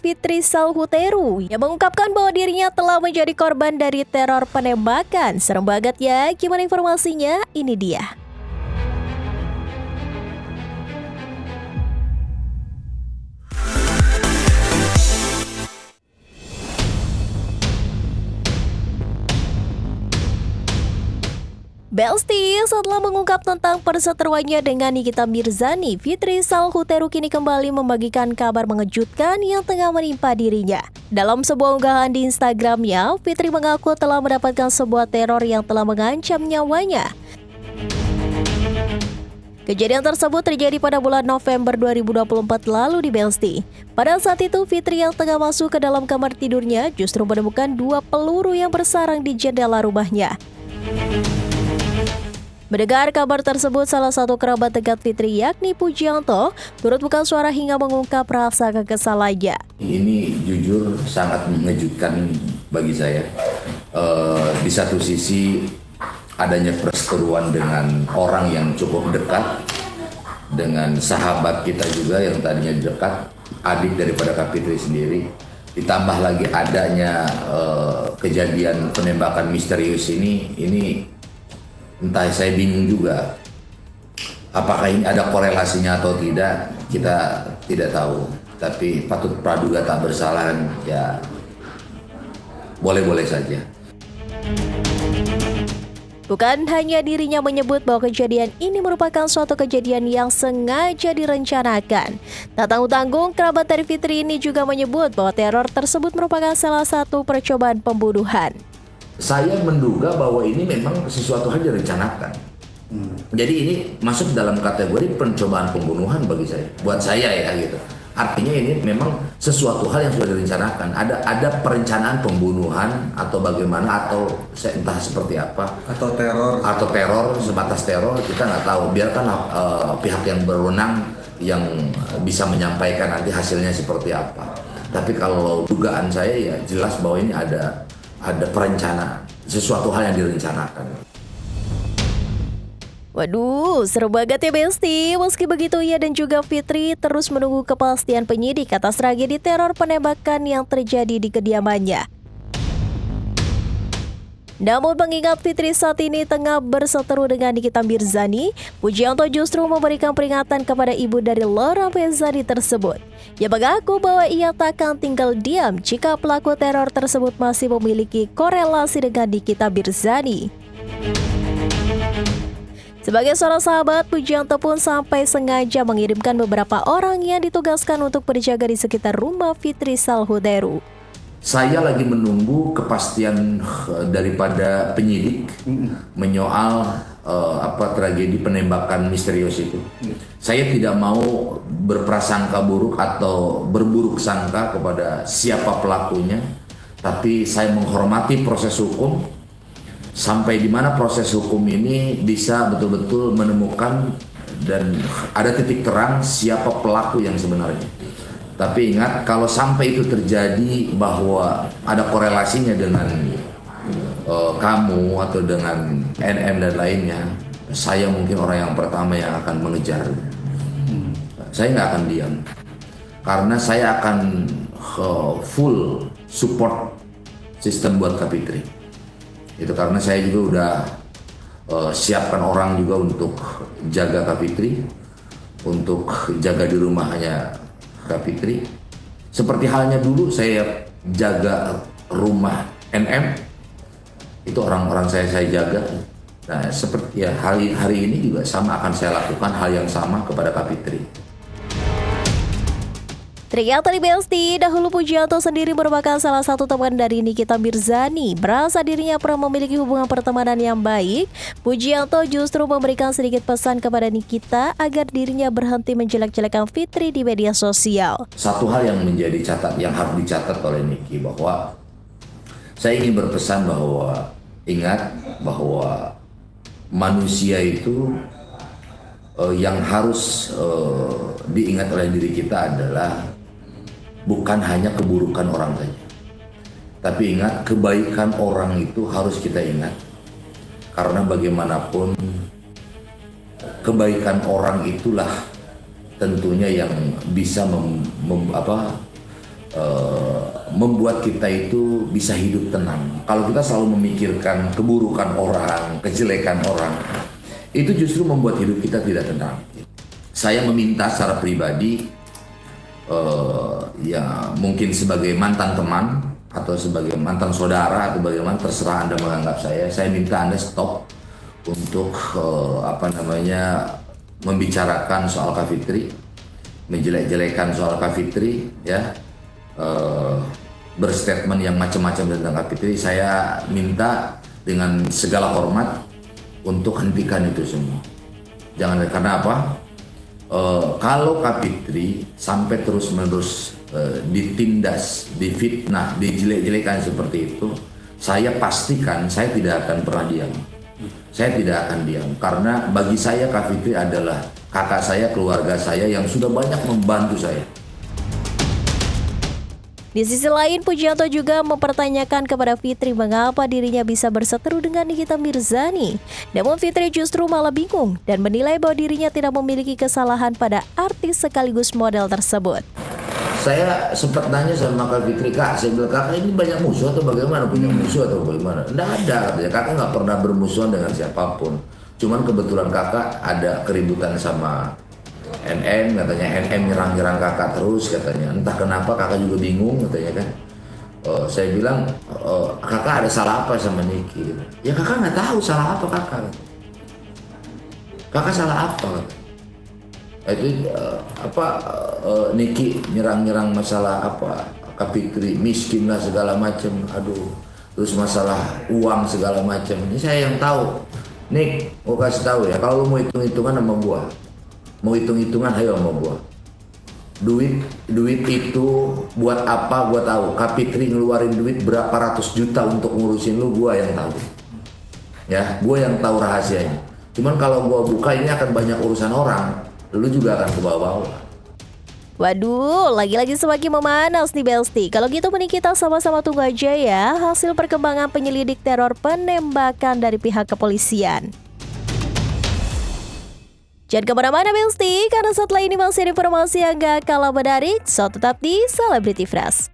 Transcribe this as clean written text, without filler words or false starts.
Fitri Salhuteru yang mengungkapkan bahwa dirinya telah menjadi korban dari teror penembakan. Serem banget ya, gimana informasinya? Ini dia. Belsti setelah mengungkap tentang perseteruannya dengan Nikita Mirzani, Fitri Salhuteru kini kembali membagikan kabar mengejutkan yang tengah menimpa dirinya. Dalam sebuah unggahan di Instagramnya, Fitri mengaku telah mendapatkan sebuah teror yang telah mengancam nyawanya. Kejadian tersebut terjadi pada bulan November 2024 lalu di Belsti. Pada saat itu, Fitri yang tengah masuk ke dalam kamar tidurnya justru menemukan 2 peluru yang bersarang di jendela rumahnya. Mendengar kabar tersebut, salah satu kerabat dekat Fitri yakni Pujianto turut buka suara hingga mengungkap rasa kekesalannya. Ini jujur sangat mengejutkan bagi saya. Di satu sisi adanya perseteruan dengan orang yang cukup dekat, dengan sahabat kita juga yang tadinya dekat, adik daripada Kak Fitri sendiri. Ditambah lagi adanya kejadian penembakan misterius ini entah, saya bingung juga. Apakah ini ada korelasinya atau tidak, kita tidak tahu. Tapi patut praduga tak bersalah, ya boleh-boleh saja. Bukan hanya dirinya menyebut bahwa kejadian ini merupakan suatu kejadian yang sengaja direncanakan. Tak tanggung-tanggung, kerabat dari Fitri ini juga menyebut bahwa teror tersebut merupakan salah satu percobaan pembunuhan. Saya menduga bahwa ini memang sesuatu hal direncanakan. Jadi ini masuk dalam kategori pencobaan pembunuhan bagi saya. Buat saya ya gitu. Artinya ini memang sesuatu hal yang sudah direncanakan. Ada perencanaan pembunuhan atau bagaimana, atau entah seperti apa. Atau teror, sebatas teror, kita nggak tahu. Biarkan pihak yang berwenang yang bisa menyampaikan nanti hasilnya seperti apa. Tapi kalau dugaan saya ya jelas bahwa ini ada perencanaan, sesuatu hal yang direncanakan. Waduh, seru banget ya Besti. Meski begitu, ia dan juga Fitri terus menunggu kepastian penyidik atas tragedi teror penembakan yang terjadi di kediamannya. Namun mengingat Fitri saat ini tengah berseteru dengan Nikita Mirzani, Pujianto justru memberikan peringatan kepada ibu dari Laura Mirzani tersebut. Ia mengaku bahwa ia takkan tinggal diam jika pelaku teror tersebut masih memiliki korelasi dengan Nikita Mirzani. Sebagai seorang sahabat, Pujianto pun sampai sengaja mengirimkan beberapa orang yang ditugaskan untuk berjaga di sekitar rumah Fitri Salhuteru. Saya lagi menunggu kepastian daripada penyidik menyoal tragedi penembakan misterius itu. Saya tidak mau berprasangka buruk atau berburuk sangka kepada siapa pelakunya, tapi saya menghormati proses hukum sampai di mana proses hukum ini bisa betul-betul menemukan dan ada titik terang siapa pelaku yang sebenarnya. Tapi ingat, kalau sampai itu terjadi bahwa ada korelasinya dengan kamu atau dengan NM dan lainnya, saya mungkin orang yang pertama yang akan mengejar. Saya nggak akan diam, karena saya akan full support sistem buat Kak Fitri. Itu karena saya juga udah siapkan orang juga untuk jaga Kak Fitri, untuk jaga di rumahnya Kak Fitri. Seperti halnya dulu saya jaga rumah NM, itu orang-orang saya jaga. Nah, seperti ya hari ini juga sama, akan saya lakukan hal yang sama kepada Kak Fitri. Ternyata di Belsti, dahulu Pujianto sendiri merupakan salah satu teman dari Nikita Mirzani. Merasa dirinya pernah memiliki hubungan pertemanan yang baik, Pujianto justru memberikan sedikit pesan kepada Nikita agar dirinya berhenti menjelek-jelekan Fitri di media sosial. Satu hal yang menjadi yang harus dicatat oleh Niki, bahwa saya ingin berpesan bahwa ingat bahwa manusia itu yang harus diingat oleh diri kita adalah bukan hanya keburukan orang saja, tapi ingat kebaikan orang itu harus kita ingat, karena bagaimanapun kebaikan orang itulah tentunya yang bisa membuat kita itu bisa hidup tenang. Kalau kita selalu memikirkan keburukan orang, kejelekan orang, itu justru membuat hidup kita tidak tenang. Saya meminta secara pribadi, ya mungkin sebagai mantan teman atau sebagai mantan saudara atau bagaimana terserah Anda menganggap saya minta Anda stop untuk membicarakan soal Kak Fitri, menjelek-jelekan soal Kak Fitri, ya. Berstatement yang macam-macam tentang Kak Fitri. Saya minta dengan segala hormat untuk hentikan itu semua. Jangan, karena apa? Kalau Kak Fitri sampai terus-menerus ditindas, difitnah, dijelek-jelekan seperti itu, saya pastikan saya tidak akan pernah diam. Saya tidak akan diam karena bagi saya Kak Fitri adalah kakak saya, keluarga saya yang sudah banyak membantu saya. Di sisi lain, Pujianto juga mempertanyakan kepada Fitri mengapa dirinya bisa berseteru dengan Nikita Mirzani. Namun Fitri justru malah bingung dan menilai bahwa dirinya tidak memiliki kesalahan pada artis sekaligus model tersebut. Saya sempat nanya sama Kak Fitri, Kak, saya bilang, kakak ini banyak musuh atau bagaimana? Punya musuh atau bagaimana? Nggak ada, katanya. Kakak nggak pernah bermusuhan dengan siapapun. Cuman kebetulan kakak ada keributan sama NM, katanya NM nyerang-nyerang kakak terus, katanya. Entah kenapa kakak juga bingung, katanya kan. Saya bilang, kakak ada salah apa sama Niki? Ya kakak nggak tahu salah apa kakak. Kakak salah apa? Itu Niki nyerang-nyerang masalah apa? Kak Fitri miskin lah segala macam. Aduh, terus masalah uang segala macam. Ini saya yang tahu. Nik, mau kasih tahu ya, kalau lu mau hitung-hitungan sama gua, mau hitung-hitungan ayo sama gua. Duit itu buat apa gua tahu. Kak Fitri ngeluarin duit berapa ratus juta untuk ngurusin lu, gua yang tahu. Ya, gua yang tahu rahasianya. Cuman kalau gua buka ini akan banyak urusan orang, lu juga akan ke bawah-bawah. Waduh, lagi-lagi semakin memanas nih Belsti. Kalau gitu mending kita sama-sama tunggu aja ya hasil perkembangan penyelidik teror penembakan dari pihak kepolisian. Jangan kemana-mana Belsti, karena setelah ini masih ada informasi yang gak kalah menarik, so tetap di Celebrity Fresh.